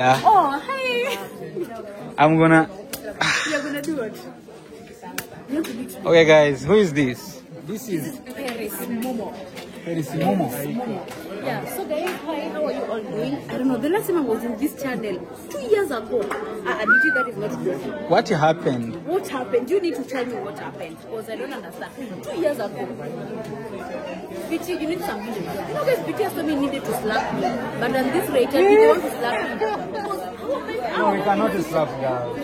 Yeah. Oh, hey. I'm gonna. You're gonna do it. Okay, guys, who is this? This is Paris Momo. Paris Momo. Yeah, so guys, hi, how are you all doing? I don't know, the last time I was in this channel 2 years ago, I admitted that is not good. What happened? What happened? You need to tell me what happened, because I don't understand. 2 years ago. BT, you need some video. You know guys, BT has told me he needed to slap me, but at this rate, I didn't want to slap me. No, we cannot slap girls.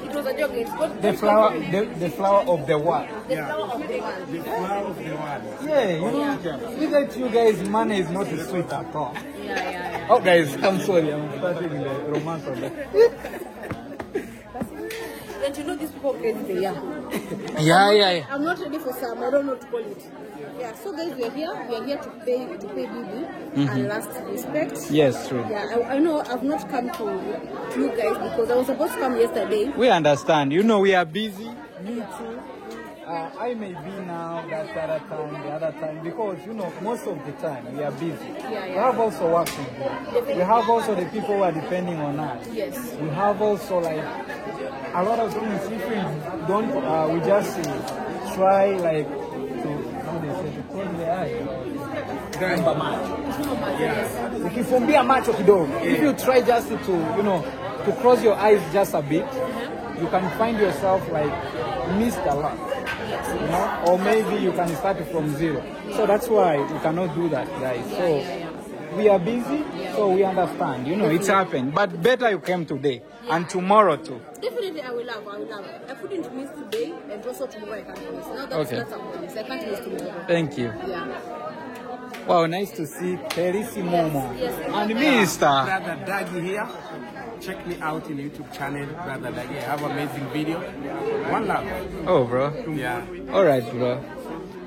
It was a joke. It's got The flower of the what? the flower of the world. The flower of the world. Yeah, you know, without you guys, money is not sweet at all. Yeah. Oh, guys, I'm sorry, I'm starting the romance of that. Don't you know these people crazy they are? Yeah. I'm not ready for some. I don't know what to call it. Yeah. So guys, we are here. We are here to pay Bibi and last respect. Yes, true. Yeah. I know I've not come to you guys because I was supposed to come yesterday. We understand. You know, we are busy. Me too. I may be now, that other time, the other time, because, you know, most of the time we are busy. Yeah. We have also work to do. We have also the people who are depending on us. Yes. We have also, like, a lot of things. If we don't, we just try, like, to, how they say, to close the eye. Ukifumbia macho kidogo. If you try just to, you know, to close your eyes just a bit, you can find yourself, like, missed a lot. You know, or maybe you can start from zero. So that's why we cannot do that, guys. So we are busy, so we understand. You know, it's happened. But better you came today and tomorrow too. Definitely, I will have. I couldn't miss today, and also tomorrow I can't miss. Now that's a bonus. I can't miss tomorrow. Thank you. Yeah. Wow, nice to see Paris Momo. Yes. And Mr. Brother Dagi here. Check me out in YouTube channel, Brother Dagi. I have amazing video. One love. Oh, bro. Yeah. All right, bro.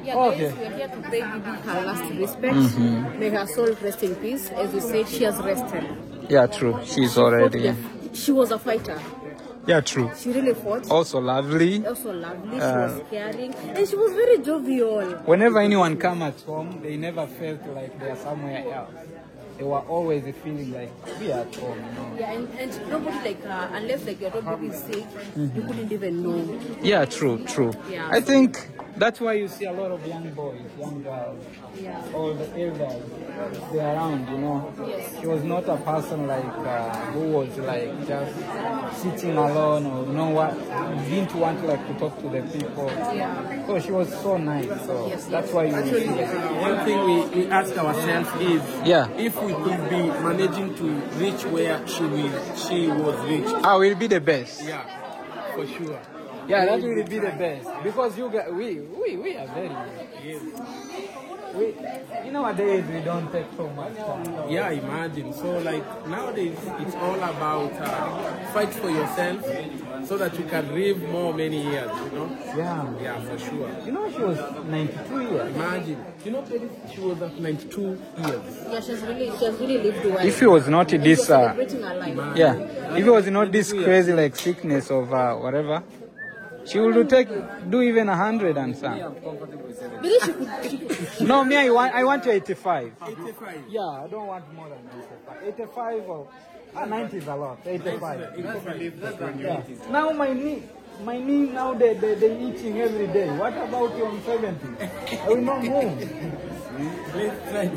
Yeah, Okay. guys, we are here to pay Bibi her last respect. May her soul rest in peace. As we say, she has rested. Yeah, true. She's already. She was a fighter. Yeah, true. She really fought. Also lovely. Also lovely. She was caring, and she was very jovial. Whenever anyone come at home, they never felt like they are somewhere else. They were always feeling like we are at home, you know. Yeah, and nobody like her, unless like your baby is sick, you couldn't even know. Yeah, true. Yeah. I think that's why you see a lot of young boys, young girls, Yeah. all the elders, they're around, you know. Yes. She was not a person like who was like just sitting alone or didn't want like to talk to the people. Yeah. So she was so nice. So Yes, that's why you see. One thing we ask ourselves is, if we could be managing to reach where she was reached. I will be the best. Yeah, for sure. Yeah, that will be the best because you guys, we are very. Nowadays we don't take so much time. Yeah, imagine. So like nowadays it's all about fight for yourself so that you can live many years, you know? Yeah, for sure. You know, she was 92 years. Imagine. You know, she was at 92 years. Yeah, she has really lived well. If it was not this, Celebrating her life. if it was not this crazy like sickness of whatever, she would do even 100 and some. Really, she could. No, me, I want 85. 85. Yeah, I don't want more than 85. 85 or 90 is a lot. 85. Yeah. Now my knee now they eating every day. What about you on 70? I will not move.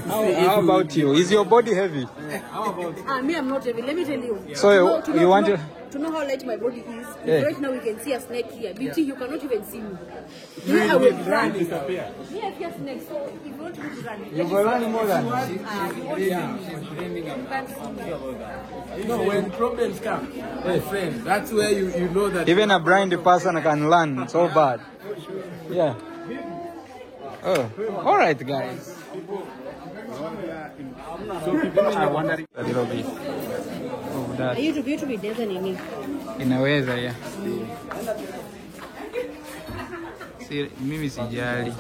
How about you? Is your body heavy? How about Me, I'm not heavy. Let me tell you. So you want to... To know how light my body is, right now we can see a snake here. Beauty, you cannot even see me. you? I will run. Disappear. Me, I fear snakes, so if you want me to run, You go run more than... No, when problems come, my friend, that's where you know that. Even a blind person can learn so bad. Yeah. Oh, all right, guys. So people are wondering. A little bit of that. you to be there nini? Inaweza ya. Mimi sijali.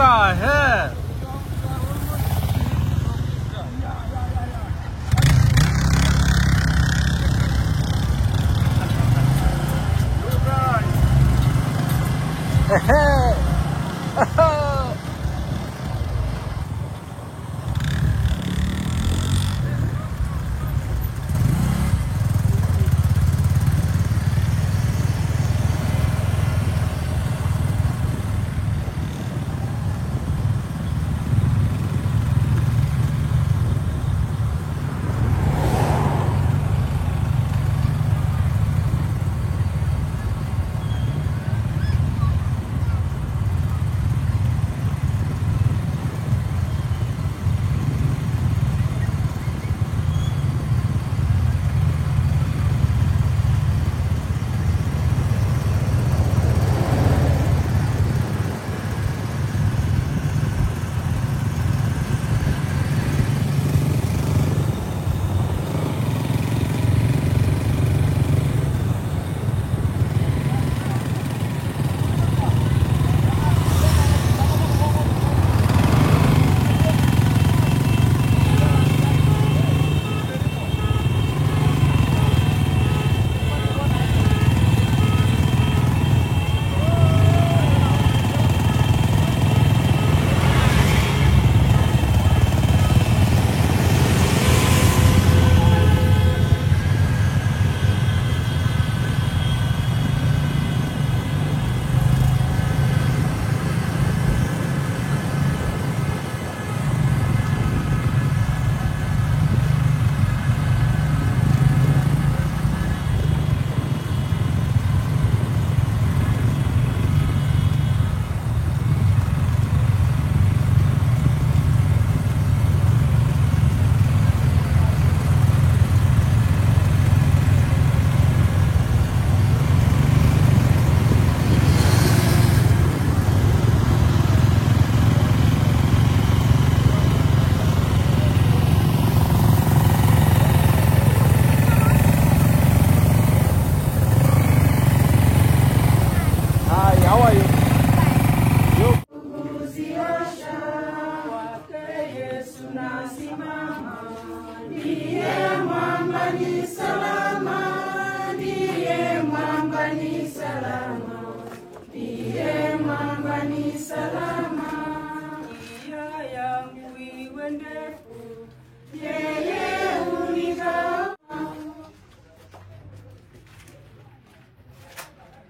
the hell?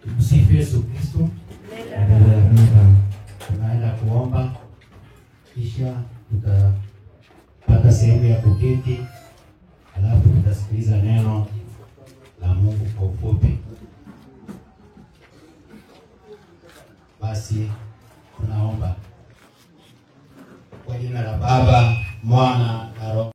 Tumsifu Yesu Kristo. Tunaenda kuomba kisha tutapata sehemu ya kuketi, alafu tutasikiliza neno la Mungu kwa ufupi. Basi tunaomba kwa jina la Baba, Mwana na Roho.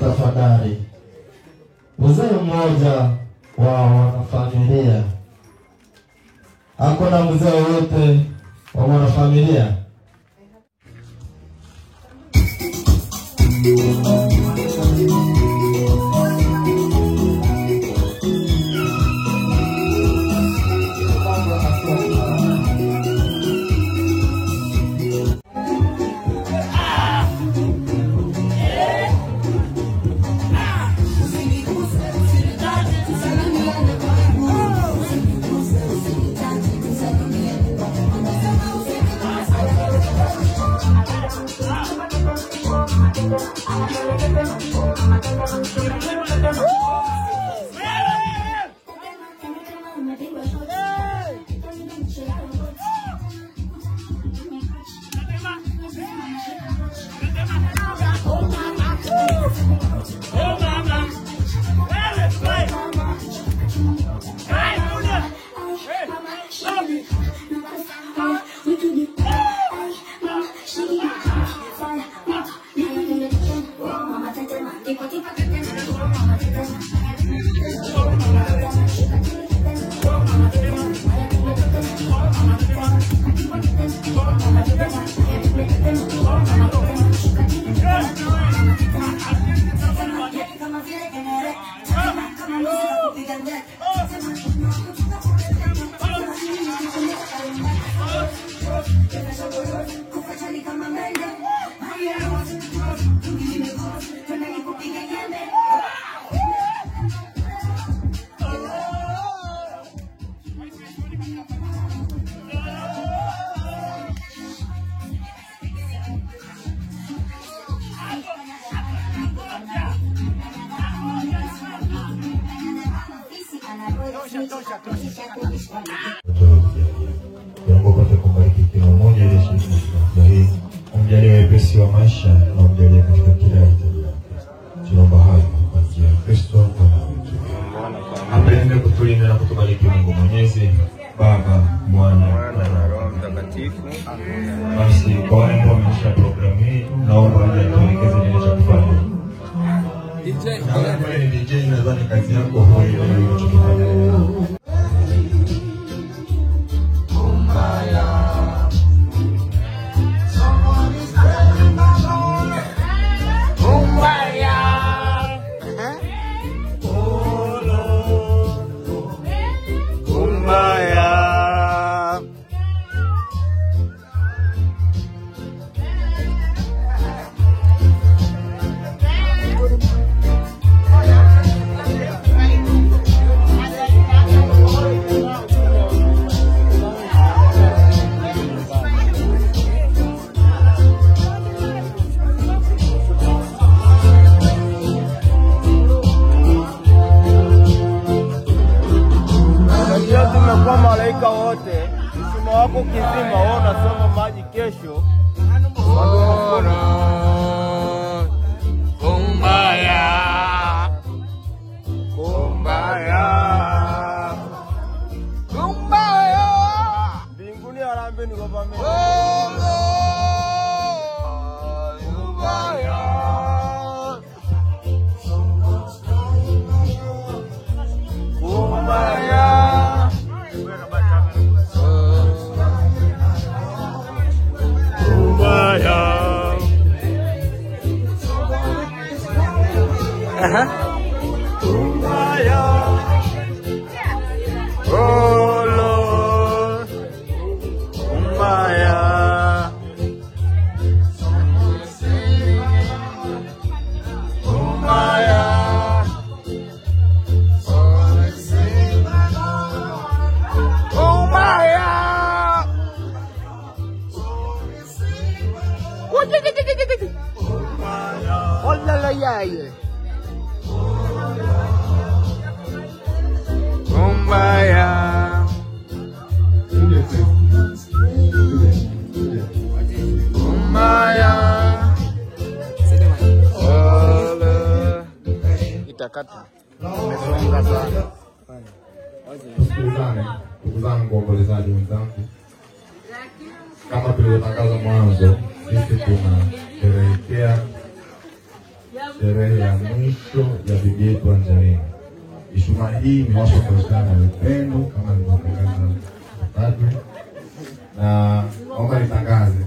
Tafadhali, mzee mmoja wa wanafamilia, hakuna mzee wote wa wanafamilia. I'm Mungu apate kubariki kila mmoja aliyeshiriki katika hii. Umjalie wepesi wa maisha na umjalie katika kila hitaji. Tunaomba hayo kwa njia ya Kristo Bwana wetu. Apende kutulinda na kutubariki Mungu Mwenyezi, Baba, Mwana na Roho Mtakatifu. Basi kwa wale ambao wamesha programu hii, naomba tuelekeze nini cha kufanya. DJ nadhani kazi yako huyo ndio unachokifanya. Kwa malaika wote, mshumaa wako kizima, wao unasoma maji kesho. Kumbaya, kumbaya, kumbaya. Mbinguni harambeni kwa pamoja. Kumbaya. Kumbaya. Kumbaya, oh Lord, kumbaya, kumbaya, kumbaya. Hola yaya. Kumbaya. Kumbaya. Itakata. Umesonga sana. Tusikilizane, ndugu zangu waombolezaji wenzangu. Kama tulivyotangaza mwanzo, sisi tunasherehekea sherehe ya mwisho ya bibi yetu Angelina. Mishumaa hii imewashwa kwa ishara ya upendo kama nilivyotangaza padre, na naomba nitangaze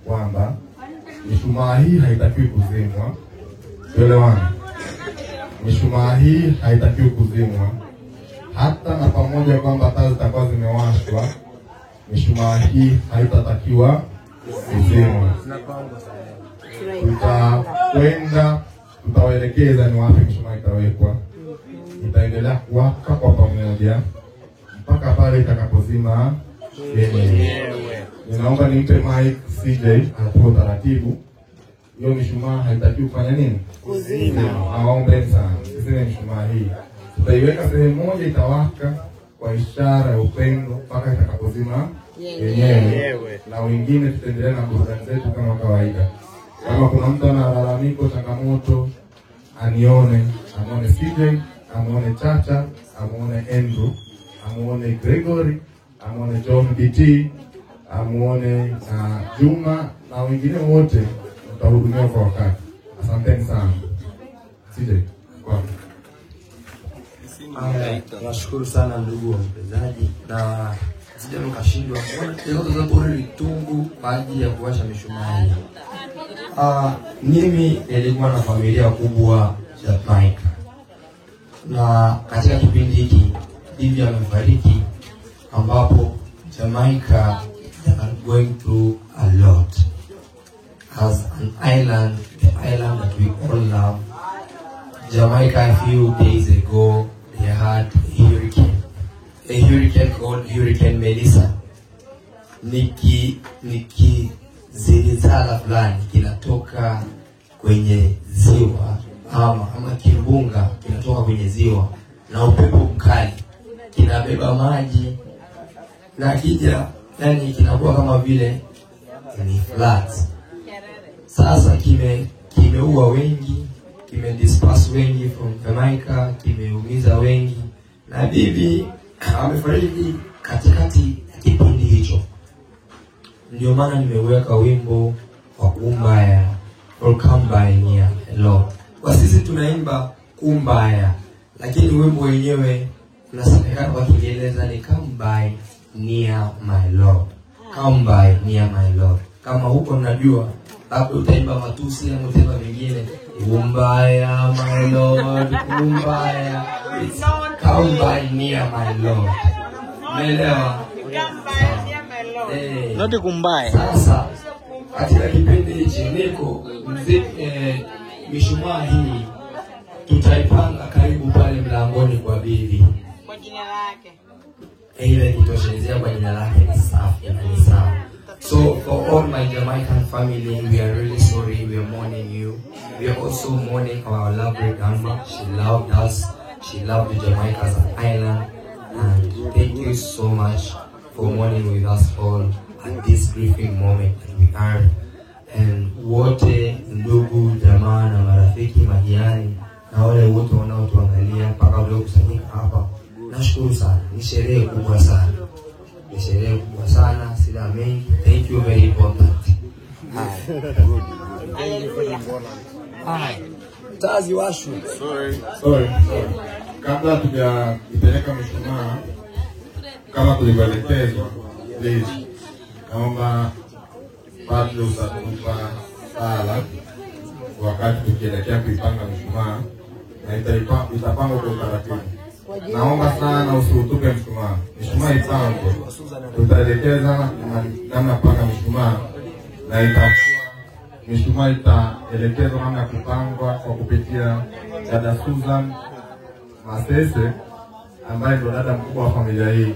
kwamba mishumaa hii haitakiwi kuzimwa. Tuelewane. Mishumaa hii haitakiwi kuzimwa. Hata na pamoja kwamba taa zitakuwa zimewashwa, mishumaa hii haitatakiwa kuzimwa. Tutakwenda, tutawaelekeza ni wapi mishumaa itawekwa. Itaendelea kuwaka kwa pamoja mpaka pale itakapozima yenyewe. Ninaomba nimpe mic CJ atoe taratibu. Hiyo mishumaa haitakiwi kufanya nini? Kuzima. Naomba sana, sizime mishumaa hii. Tutaiweka sehemu moja itawaka kwa ishara ya upendo mpaka itakapozima yenyewe. Na wengine tutaendelea na burudani zetu kama kawaida. Kama kuna mtu ana malalamiko, changamoto, anione CJ, amuone Chacha, amuone Andrew, amuone Gregory, amuone John BT, amuone Juma na wengine wote mtahudumiwa kwa wakati. Asanteni sana. CJ, kwa nashukuru sana ndugu waombolezaji, na sija mkashindwa kuona kidogo za bora litungu kwa ajili ya kuwasha mishumaa hii. Mimi nilikuwa na familia kubwa Jamaica, na katika kipindi hiki bibi amefariki, ambapo Jamaica are going through a lot as an island, the island that we all love. Jamaica a few days ago they had a hurricane called Hurricane Melissa. Niki zilizala fulani kinatoka kwenye ziwa ama kimbunga kinatoka kwenye ziwa, na upepo mkali kinabeba maji na kija, yani kinakuwa kama vile ni flat. Sasa kimeua wengi, disperse wengi from Jamaica, kimeumiza wengi, na bibi amefariki katikati kipindi hicho. Ndio maana nimeweka wimbo wa Kumbaya, or Kumbaya Near Hello. Kwa sisi tunaimba Kumbaya, lakini wimbo wenyewe unasemekana kwa Kiingereza ni Kumbaya Near My Lord. Kumbaya Near My Lord. Kama huko mnajua, labda utaimba matusi au utaimba mengine. Kumbaya my Lord, Kumbaya. It's Kumbaya Near My Lord. Umeelewa? Kumbaya Near My Lord. Not Kumbaya. Sasa katika kipindi hichi niko mishumaa hii tutaipanga karibu pale mlangoni kwa bibi. Kwa jina lake. Ile kitoshelezea kwa jina lake ni safi na ni sawa. So for all my Jamaican family, we are really sorry. We are mourning you. We are also mourning our lovely grandma. She loved us. She loved Jamaica as an island. And thank you so much for mourning with us all at this grieving moment that we are. And wote ndugu, jamaa na marafiki, majirani na wale wote wanaotuangalia mpaka leo kusanyika hapa, nashukuru sana. Ni sherehe kubwa sana. Ni sherehe kubwa sana, sina mengi. Thank you very important. Tazi washu. Sorry. Kabla tujaipeleka mishumaa kama tulivyoelekezwa, please naomba padre utatupa sala wakati tukielekea kuipanga mishumaa, na itapangwa kwa utaratibu. Naomba sana usiutupe mshumaa. Mishumaa ipangwe. Tutaelekeza namna kupanga mishumaa, na mishumaa itaelekezwa namna kupangwa kwa kupitia dada Susan Masese, ambaye ndo dada mkubwa wa familia hii.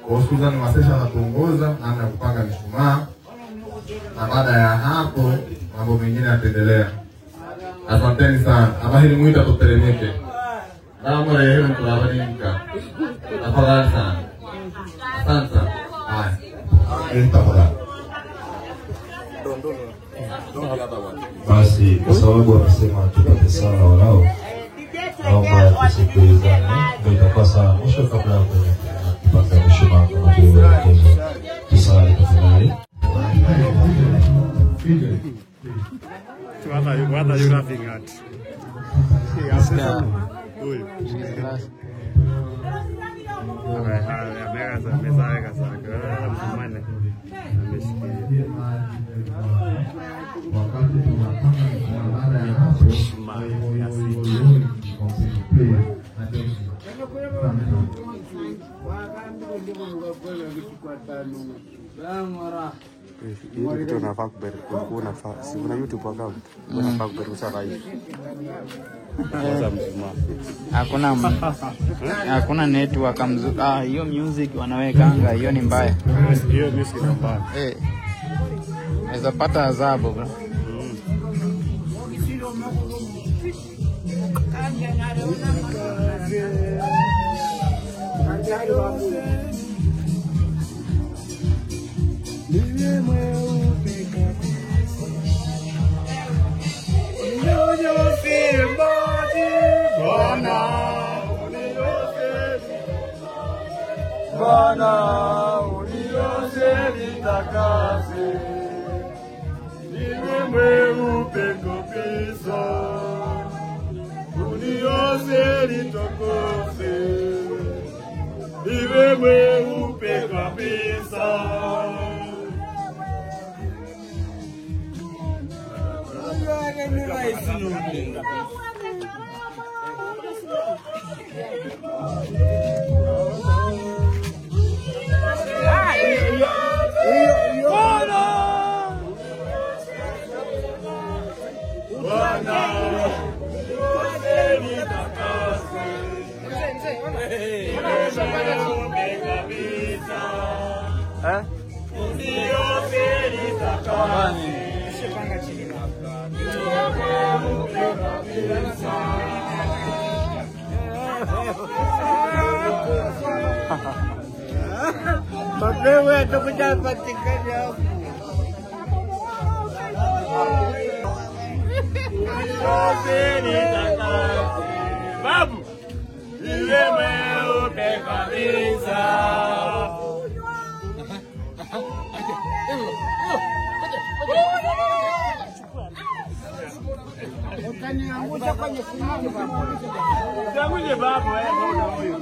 Kwa Susan Masese anatuongoza namna kupanga mishumaa, na baada ya hapo mambo mengine yataendelea. Asanteni sana. Ama hili mwita tuteremeke. Namo leo tunabadilika. Tafadhali sana. Asante sana. Haya. Tafadhali. Basi kwa sababu wamesema tupate sala walao, naomba tusikilizane. Ndio itakuwa sawa mwisho kabla ya kupanga mishumaa kama tulivyoelekezwa. Tusali tafadhali. What are you laughing at? Hii kitu unafaa unafaa si una YouTube account unafaa kuperusa hivi. Hakuna network hiyo music wanawekanga hiyo ni mbaya. Hiyo music ni mbaya. Unaweza pata adhabu bro. Bwana unioshe nitakase, niwe mweupe kabisa, unioshe nitokose, niwe mweupe kabisa. atakuja patikana hapo. Babu, niwe kabisa. Utaniangusha kwenye simu baba. Usiangushe babu wewe, mbona huyo?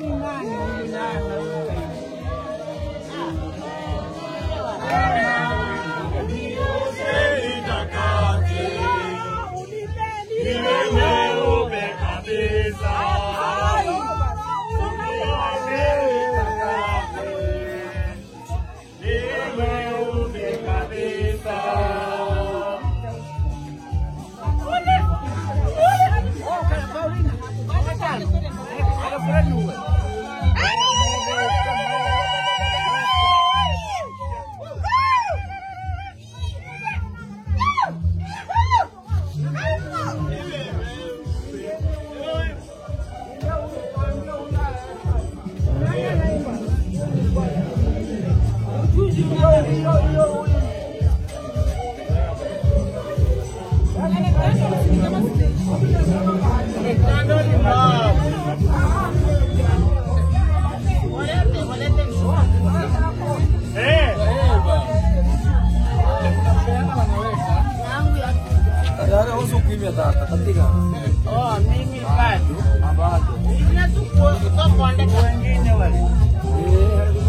Oh, mimi bado. Mimi tuko wengine wale.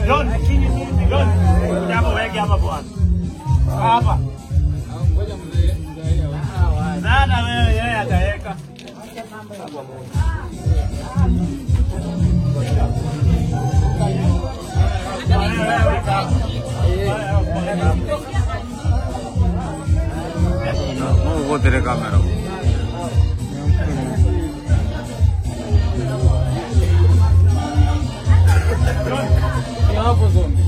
John, John, jambo weke hapa bwana. Hapa. Nana wewe yeye ataweka. Mungu tere kamera. Hapo zombi.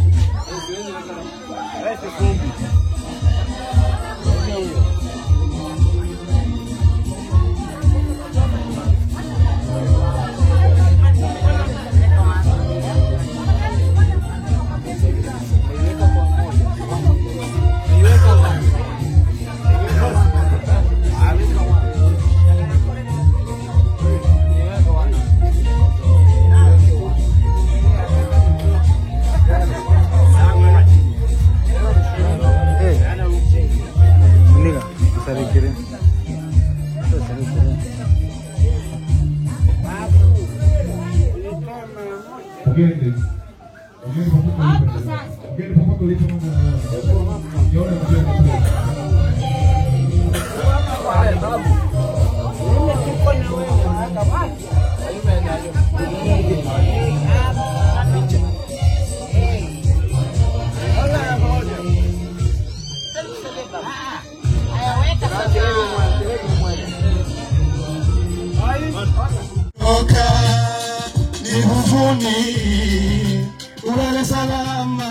Ulale salama,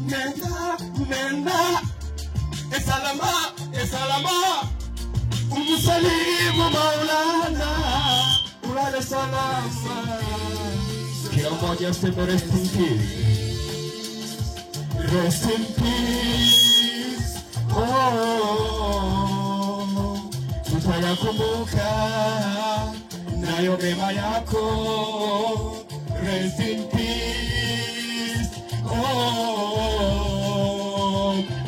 nenda, salama, umsalimu Maulana, ulale salama, kila mmoja aseme rest in peace, rest in peace, tutayakumbuka nayo mema yako. Rest in peace,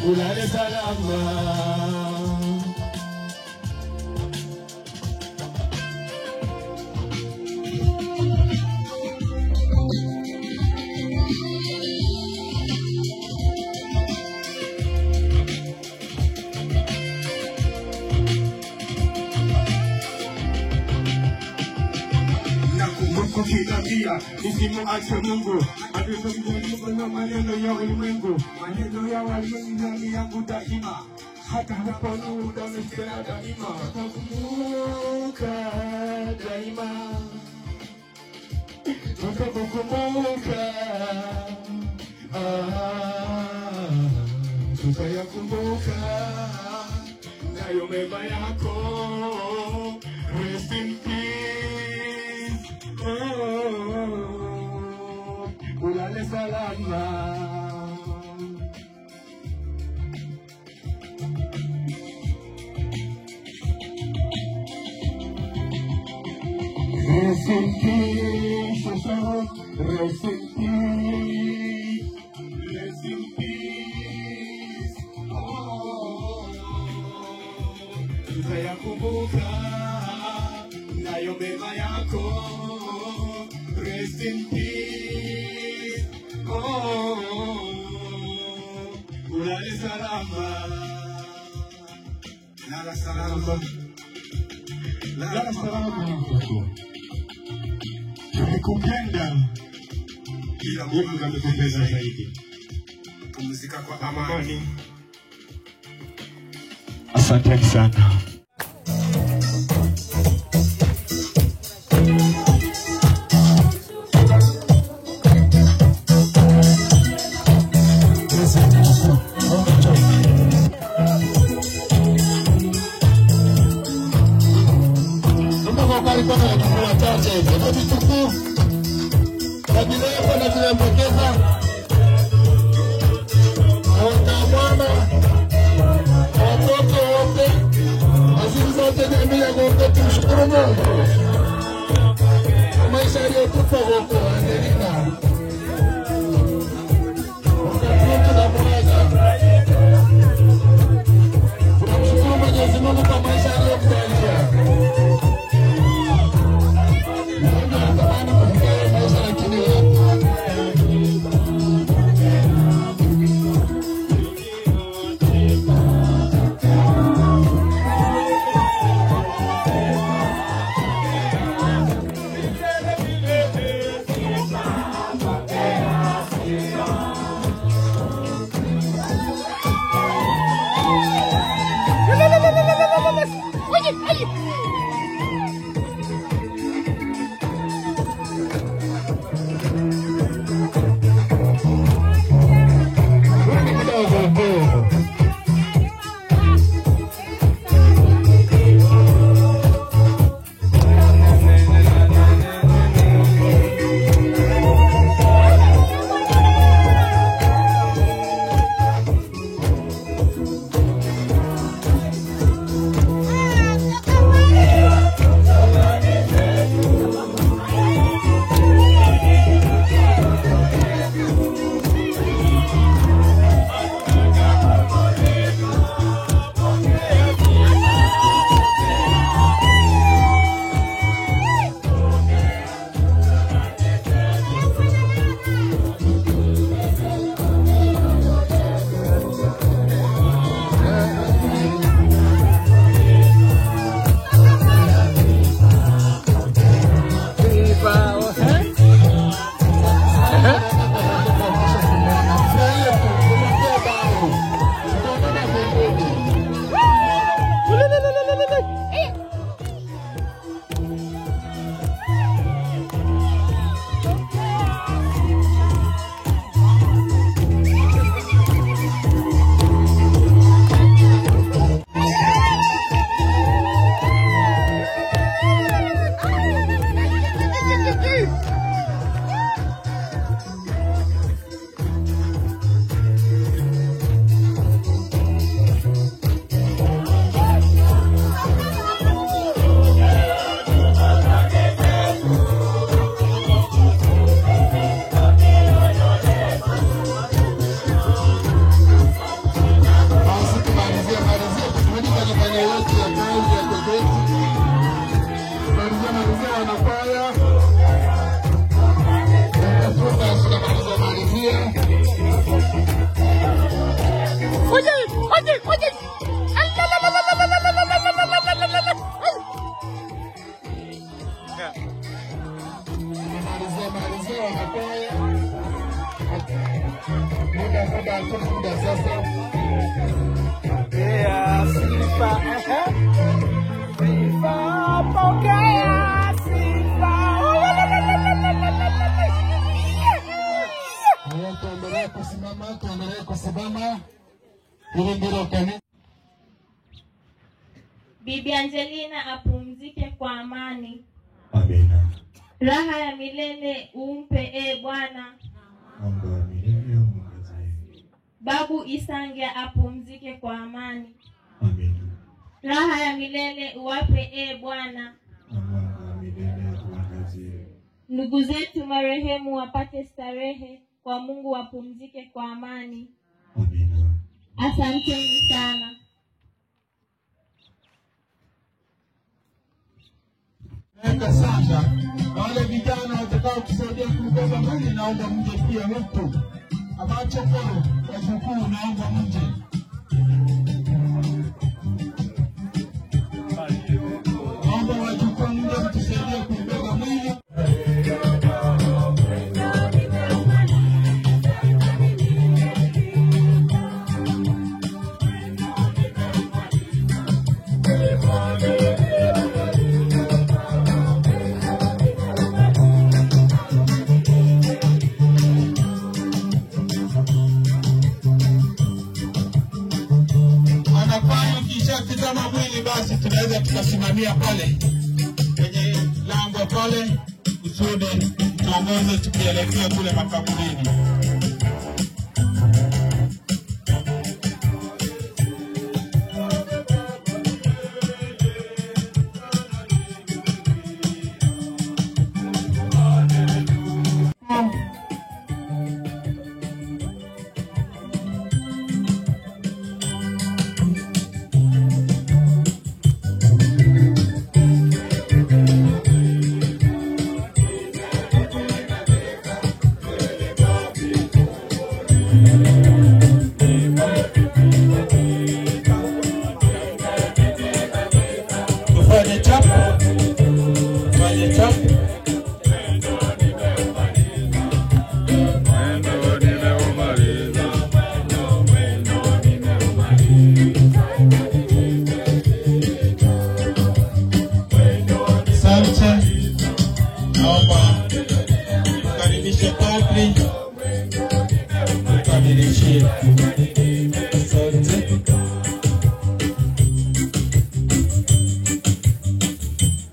ulale salama. Kukitabia nisimuache Mungu, atutamjaribu na maneno ya ulimwengu, maneno ya walimwengu ndani yangu daima, hata hapo muda umespera daima, nakumbuka daima, tutakukumbuka, tutayakumbuka nayo mema yako. Rest in peace, ulale salama. Rest in peace, rest in peace, rest in peace. Tutayakumbuka nayo mema yako. Rest in peace. Ulale salama. Lala salama. Lala salama. Tulikupenda ila Mungu amekupenda zaidi. Pumzika kwa amani. Asante sana. Bibi Angelina apumzike kwa amani. Amina. Raha ya milele umpe Bwana. Mungu wa milele umwongoze. Babu Isangia apumzike kwa amani. Amina. Raha ya milele uwape Bwana. Mungu wa milele uwape. Ndugu zetu marehemu wapate starehe, kwa Mungu wapumzike kwa amani. Asanteni sana. Sasa wale vijana watakao kusaidia kubeba mwili, naomba mje pia huku. Abachokoro wajukuu, naomba mje. Naomba wajukuu mje mtusaidie kubeba mwili. Kama mwili basi tunaweza tukasimamia pale kwenye lango pale kusudi tuongoze tukielekea kule makaburini.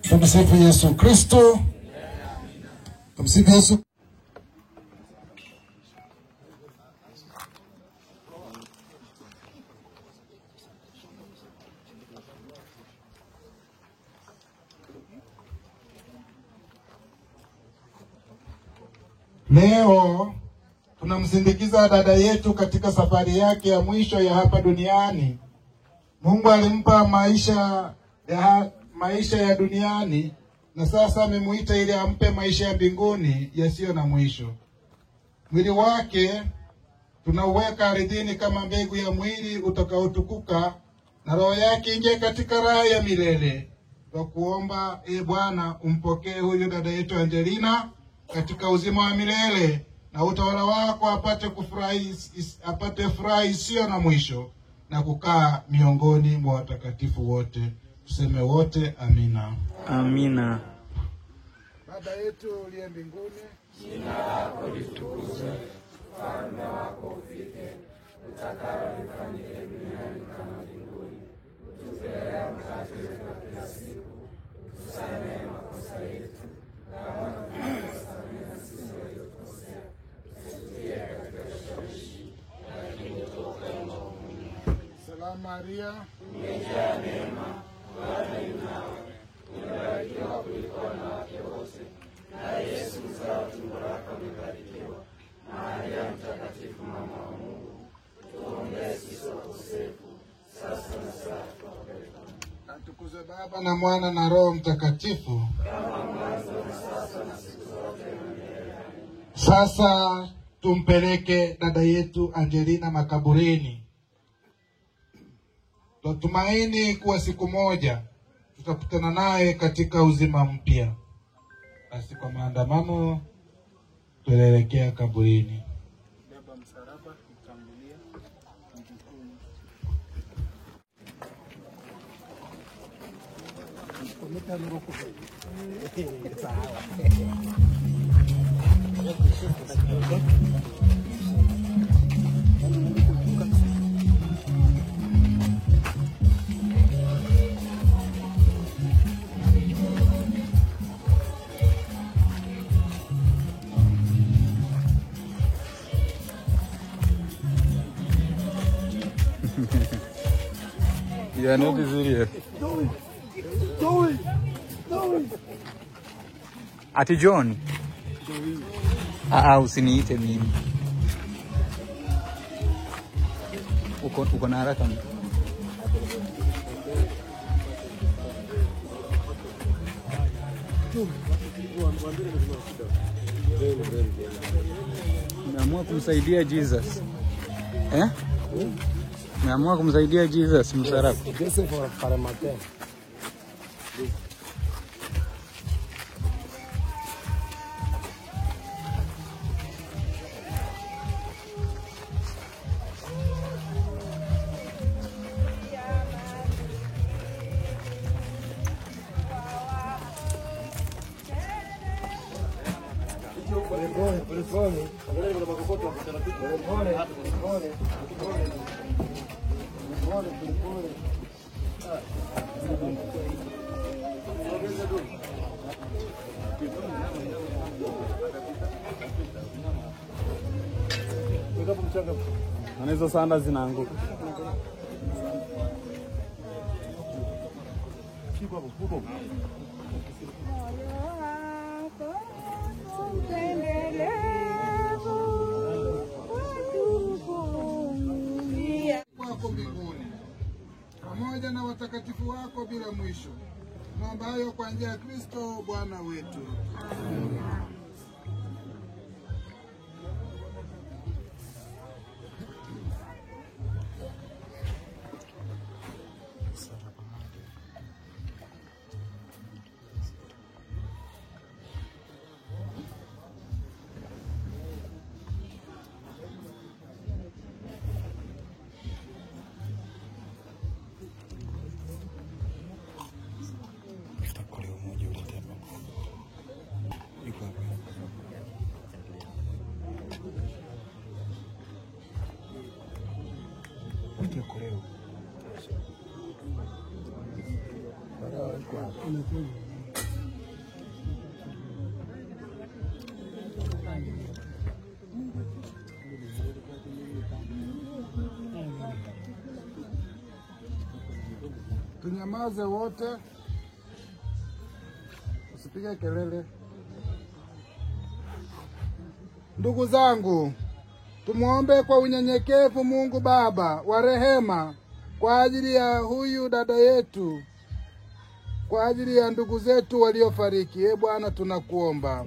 Tumsifu Yesu Kristo. Tumsifu Yesu. Leo tunamsindikiza dada yetu katika safari yake ya mwisho ya hapa duniani. Mungu alimpa maisha ya duniani na sasa amemuita ili ampe maisha ya mbinguni yasiyo na mwisho. Mwili wake tunauweka ardhini kama mbegu ya mwili utakaotukuka, na roho yake ingie katika raha ya milele. Kwa kuomba Bwana umpokee huyu dada yetu Angelina katika uzima wa milele, na utawala wako apate furaha isiyo na mwisho, na kukaa miongoni mwa watakatifu wote. Tuseme wote amina. Amina. Baba yetu uliye mbinguni, jina lako litukuzwe, ufalme wako ufike, utakalo lifanyike duniani kama mbinguni. Utupe leo mkate wetu wa kila siku, utusamehe makosa yetu kama tunavyosamehe na sisi waliokosea, usitutie katika kishawishi, lakini utuokoe maovuni. Salamu Maria, umejaa neema, Bwana yu nawe, umebarikiwa kuliko wanawake wote, na Yesu mzao wa tumbo lako amebarikiwa. Maria mtakatifu, mama wa Mungu, tuombee sisi wakosefu, sasa na saa tutakapokufa. Atukuzwe Baba na Mwana na Roho Mtakatifu, kama mwanzo na sasa na siku zote na milele. Sasa tumpeleke dada yetu Angelina makaburini. Tutumaini kuwa siku moja tutakutana naye katika uzima mpya. Basi kwa maandamano tuelekea kaburini. Baba msalaba tutangulia mjukuu. Kometa nuroko. Sawa. You are not serious. Ati John. Usiniite mimi. Uko na haraka mtu. Naamua kumsaidia Jesus. Naamua kumsaidia Jesus msarafu. Na hizo sanda zinaanguka. Wako mbinguni pamoja na watakatifu wako bila mwisho. Naomba hayo kwa njia ya Kristo Bwana wetu. Amen. Tunyamaze wote, usipige kelele. Ndugu zangu, tumuombe kwa unyenyekevu Mungu Baba wa rehema kwa ajili ya huyu dada yetu, kwa ajili ya ndugu zetu waliofariki. Bwana tunakuomba.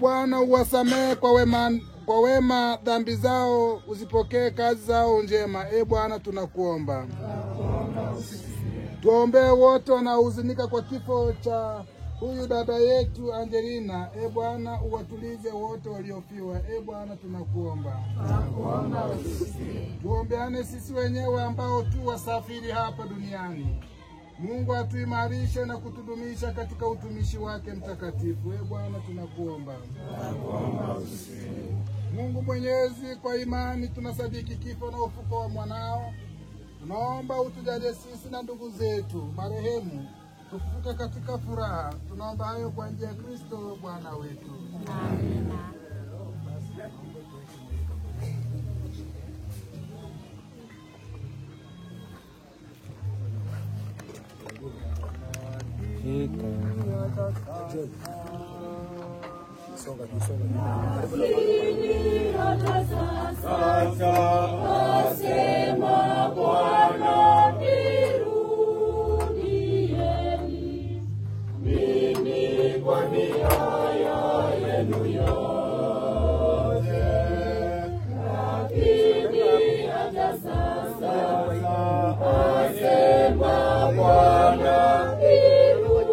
Bwana uwasamehe kwa wema dhambi zao, uzipokee kazi zao njema. Bwana tunakuomba. Tuombee wote wanaohuzunika kwa kifo cha huyu dada yetu Angelina. Bwana uwatulize wote waliofiwa. Bwana tunakuomba. Tuombeane sisi wenyewe ambao tu wasafiri hapa duniani. Mungu atuimarishe na kutudumisha katika utumishi wake mtakatifu. Bwana tunakuomba. Mungu Mwenyezi, kwa imani tunasadiki kifo na ufufuo wa mwanao. Tunaomba utujalie sisi na ndugu zetu marehemu tufufuke katika furaha. Tunaomba hayo kwa njia ya Kristo Bwana wetu. Amen. Asema Bwana, nirudieni, mimi kwa niaba yenu yote. Lakini hata sasa, asema Bwana, nirudieni,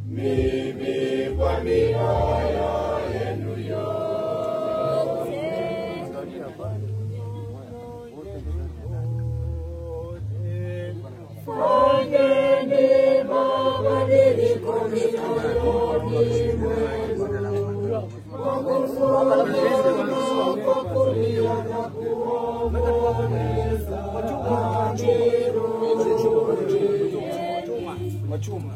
mimi kwa niaba yenu yote. Fanyeni mabadiliko mioyoni mwenu, kwa kulia na kuomboleza,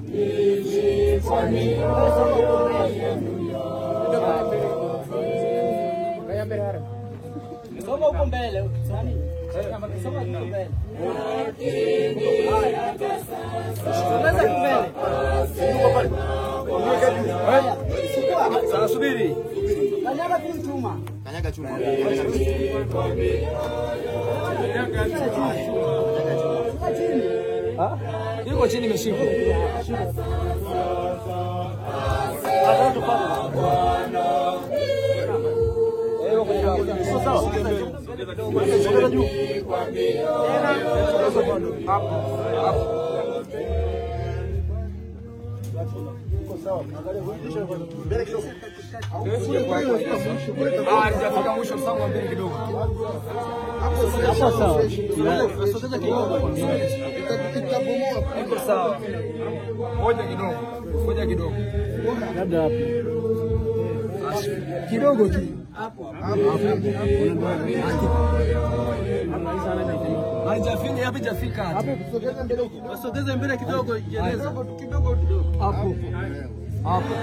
mimi kwa niaba yenu yote. Soma huko mbele. Sasa subiri. Kanyaga chuma. Kanyaga chuma. Ah? Yuko chini imeshikwa. Nitafika mwisho msango mbele kidogo. Hapo sawa. Nasogeza kidogo. Iko sawa. Ngoja kidogo. Ngoja kidogo. Labda hapo. Kidogo tu. Hapo. Haijafinya hapa hajafika. Hapo kusogeza mbele kidogo. Sogeza mbele kidogo jeneza. Kidogo. Hapo. Hapo.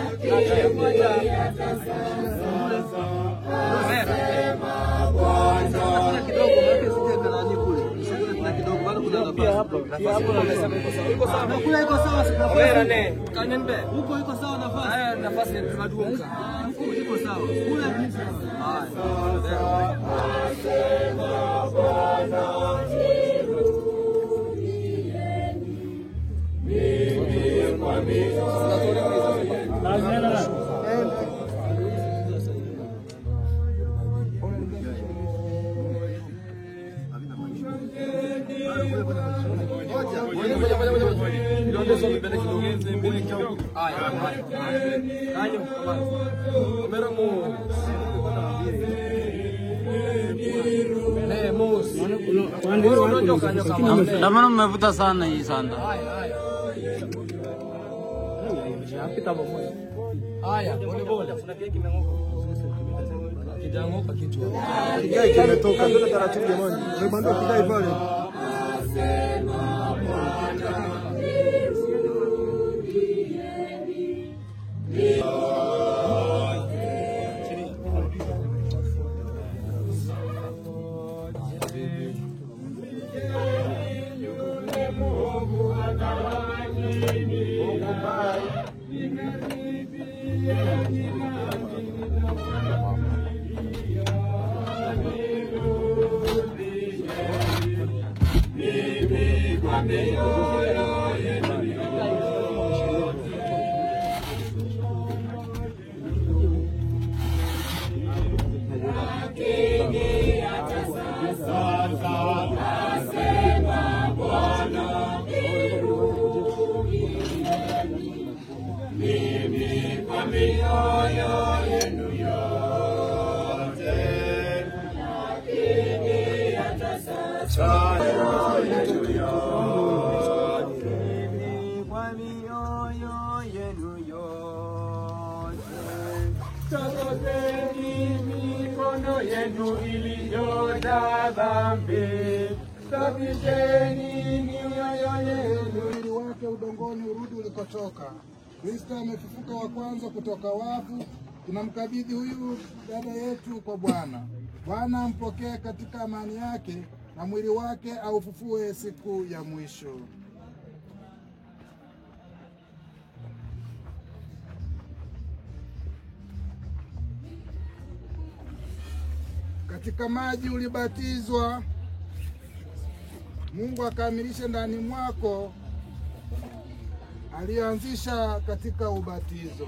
Namana mmevuta sana hii sanda. Haya, pole pole. Kijangoka kichwa. Kigai kimetoka ndio taratibu jamani. Umebandua kigai pale. Mwili wake udongoni urudi ulikotoka. Kristo amefufuka wa kwanza kutoka wafu. Tunamkabidhi huyu dada yetu kwa Bwana. Bwana ampokee katika amani yake na mwili wake aufufue siku ya mwisho. Katika maji ulibatizwa, Mungu akamilishe ndani mwako alianzisha katika ubatizo.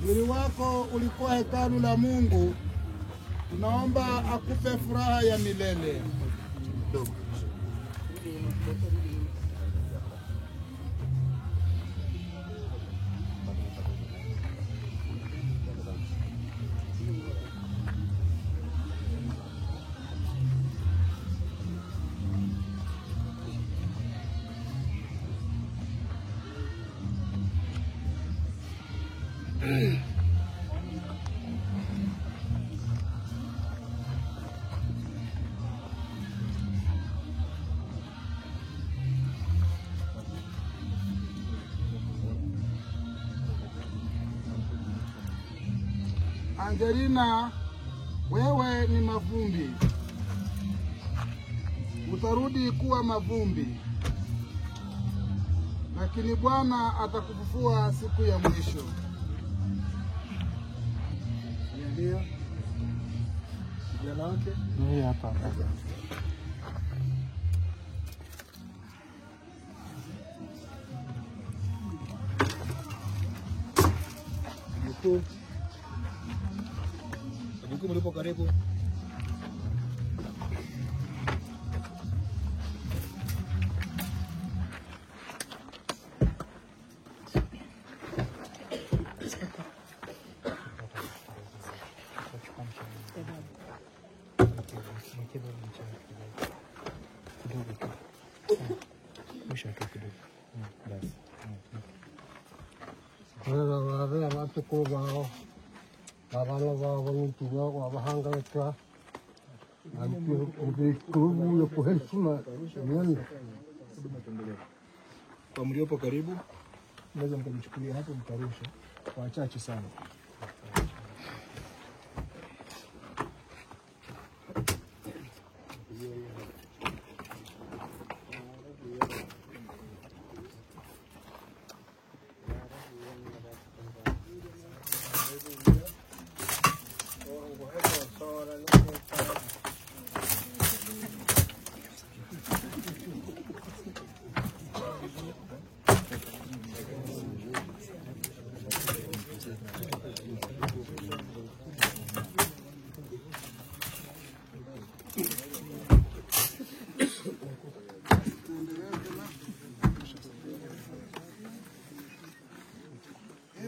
Mwili wako ulikuwa hekalu la Mungu. Tunaomba akupe furaha ya milele. kidogo. Angelina, wewe ni mavumbi, utarudi kuwa mavumbi, lakini Bwana atakufufua siku ya mwisho. Ndio kijana wake Ni hapa. Jukumu lipo karibu. Kwa mliopo karibu, naweza mkamchukulia hapo mkarusha kwa wachache sana.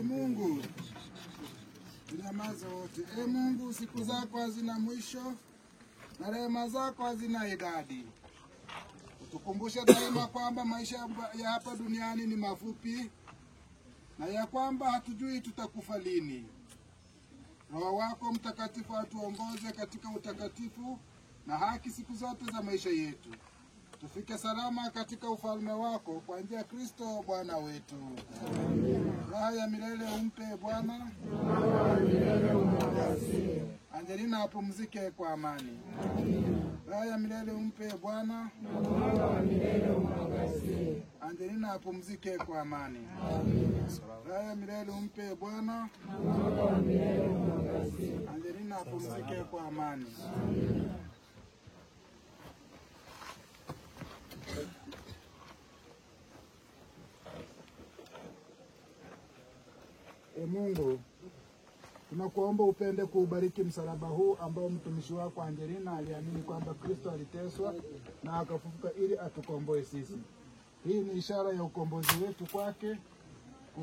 Mungu, nyamaza wote. Mungu, siku zako hazina mwisho na rehema zako hazina idadi. Utukumbushe daima kwamba maisha ya hapa duniani ni mafupi na ya kwamba hatujui tutakufa lini. Roho wako Mtakatifu atuongoze katika utakatifu na haki siku zote za maisha yetu. Tufike salama katika ufalme wako kwa njia ya Kristo Bwana wetu. Raha ya milele umpe Bwana. Angelina apumzike kwa amani. Raha ya milele umpe Bwana. Angelina apumzike kwa amani. Raha ya milele umpe Bwana. Angelina apumzike kwa amani. Mungu, tunakuomba upende kuubariki msalaba huu ambao mtumishi wako Angelina aliamini kwamba Kristo aliteswa na akafufuka ili atukomboe sisi. Hii ni ishara ya ukombozi wetu kwake,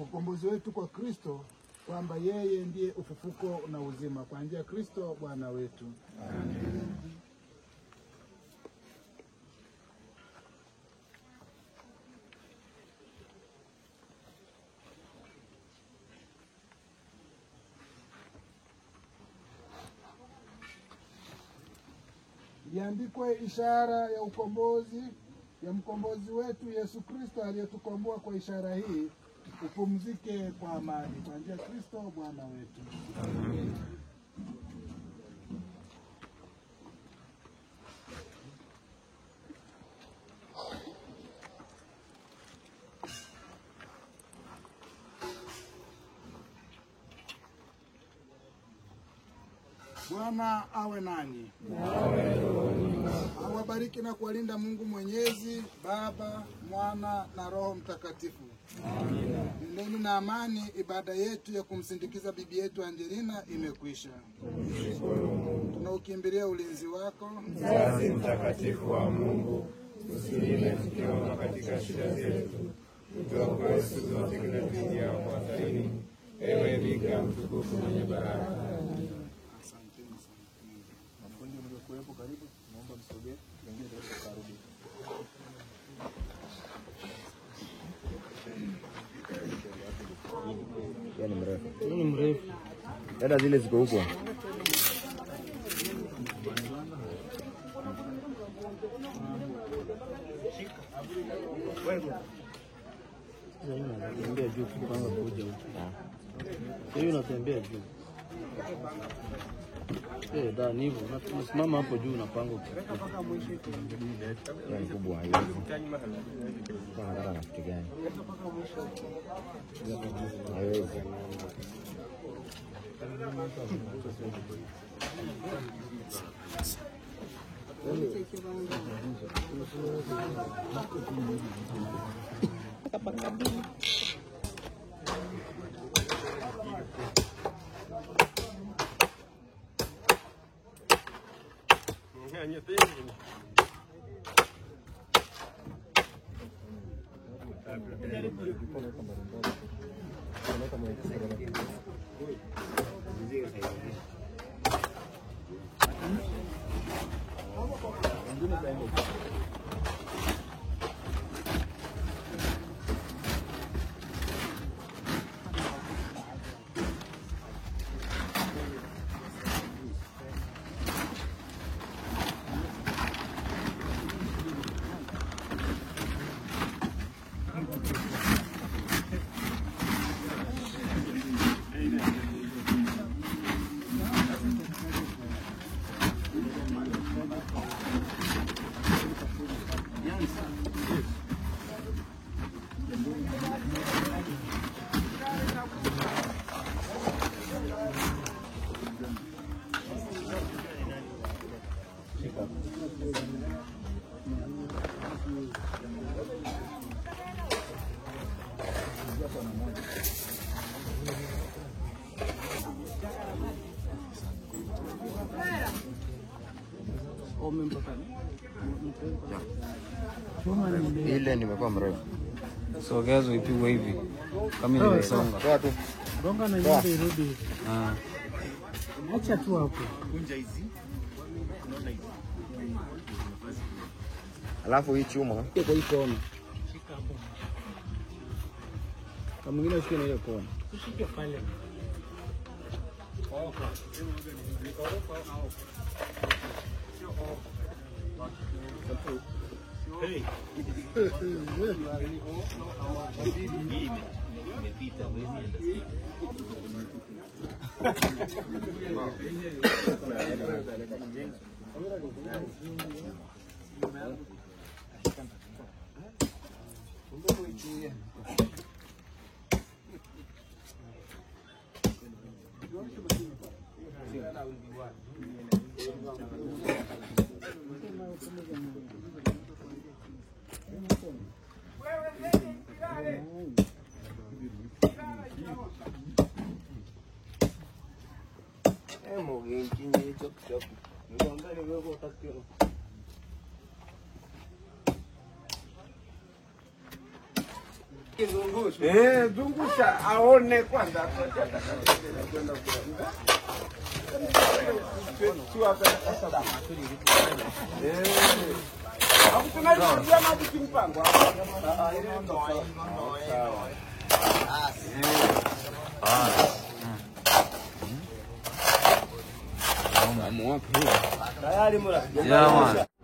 ukombozi wetu kwa Kristo, kwamba yeye ndiye ufufuko na uzima kwa njia ya Kristo Bwana wetu. Amen. Iandikwe ishara ya ukombozi ya mkombozi wetu Yesu Kristo aliyetukomboa kwa ishara hii, upumzike kwa amani kwa njia ya Kristo Bwana wetu. Amen. Bwana awe nanyi. Awabariki na kuwalinda Mungu Mwenyezi, Baba, Mwana na Roho Mtakatifu. Nendeni na amani. Ibada yetu ya kumsindikiza bibi yetu Angelina imekwisha. Tunaukimbilia ulinzi wako. Mzazi mtakatifu wa Mungu, usilinde tukiomba katika shida zetu, utuokoe siku zote kila tuingia hatarini. Ewe Bikira mtukufu mwenye baraka. Mafundi mliokuwepo karibu, naomba msogee, wengine karudi. Ni mrefu. Ni mrefu. Dada zile ziko huko. Unatembea juu kupanga kuja huko. Hiyo unatembea juu. Da ni hivyo. Unasimama hapo juu unapanga huko. Ni kubwa hiyo. Nataka nafikiri gani? Haiwezi. Ile nimekuwa mrefu. Sogeza ipigwe hivi. Kama imesonga. Toa tu. Gonga na nyumba irudi. Acha tu hapo. Kunja hizi. Unaona hizi. Alafu hii chuma kwa hii kona. Shika hapo. Kama mwingine ushike na ile kona. Ushike pale. Hey. Zungusha aone kwanza. Yeah, man.